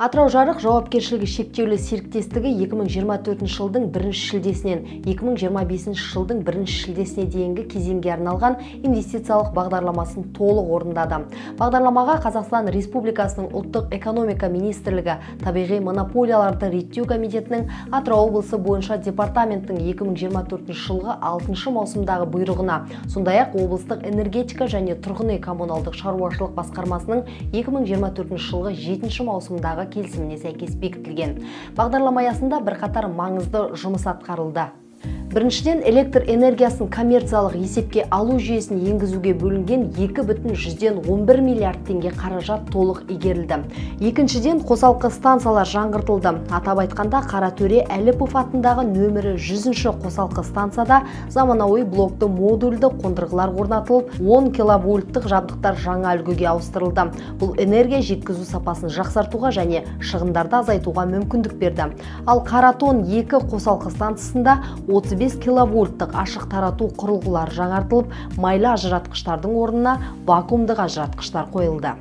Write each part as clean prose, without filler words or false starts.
Атырау жарық жауапкершілігі шектеулі серіктестігі 2024 жылдың 1 шілдесінен 2025 жылдың 1 шілдесіне дейінгі кезеңге арналған инвестициялық бағдарламасын толық орындады. Бағдарламаға Қазақстан Республикасының ұлттық экономика министрлігі, табиғи монополияларды реттеу комитетінің Атырау облысы бойынша департаменттің 2024 жылғы 6 маусымдағы бұйрығына, сондай-ақ облыстық энергетика және тұрғын үй коммуналдық шаруашылық басқармасының 2024 жылғы 7 маусымдағы келісіміне сәйкес бекітілген. Бағдарлама аясында бірқатар маңызды жұмыс атқарылды. Біріншіден, электр энергиясын коммерциялық есепке алу жүйесін енгізуге бөлінген 2,11 миллиард теңге қаражат толық игерілді. Екіншіден, қосалқы станциялар жаңғыртылды. Атап айтқанда, Қаратөре Әліпов атындағы нөмірі 100-ші қосалқы станцияда заманауи блокты модульді қондырғылар орнатылып, 10 киловольттық жабдықтар жаңа үлгіге ауыстырылды. Бұл энергия жеткізу сапасын жақсартуға және шығындарды азайтуға мүмкіндік берді. Ал Қаратон 2 қосалқы станциясында 35 киловольттық ашық тарату құрылғылары жаңартылып, майлы ажыратқыштардың орнына вакуумдық ажыратқыштар қойылды.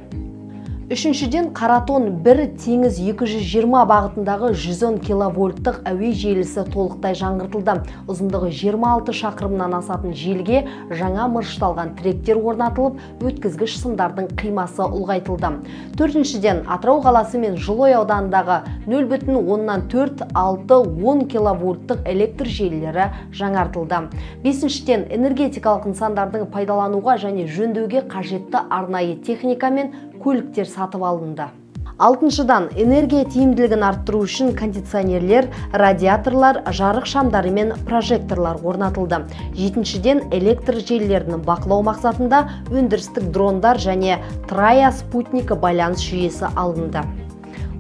Үшіншіден, Қаратон 1 теңіз 220 бағытындағы 110 киловольттық әуе желісі толықтай жаңғыртылды. Ұзындығы 26 шақырымнан асатын желіге жаңа мырышталған тіректер орнатылып, өткізгіш сымдардың қимасы ұлғайтылды. Төртіншіден, Атырау қаласы мен Жылой ауданындағы 0,4-6-10 киловольттық электр желілері жаңартылды. Бесіншіден, энергетикалық нысандардың пайдалануға және жөндеуге қажетті арнайы техника мен көліктер сатып алынды. Алтыншыдан, энергия тиімділігін арттыру үшін кондиционерлер, радиаторлар, жарық шамдары мен прожекторлар орнатылды. Жетіншіден, электр желілерінің бақылау мақсатында өндірістік дрондар және Трая спутникі байланыс жүйесі алынды.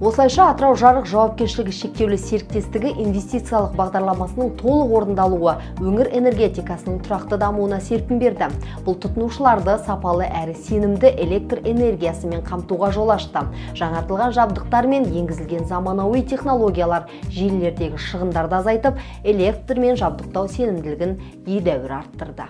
Осылайша Атырау жарық жауапкершілігі шектеулі серіктестігі инвестициялық бағдарламасының толық орындалуы өңір энергетикасының тұрақты дамуына серпін берді. Бұл тұтынушыларды сапалы әрі сенімді электр энергиясымен қамтуға жол ашты. Жаңартылған жабдықтар мен енгізілген заманауи технологиялар желілердегі шығындарды азайтып, электрмен жабдықтау сенімділігін едәуір арттырды.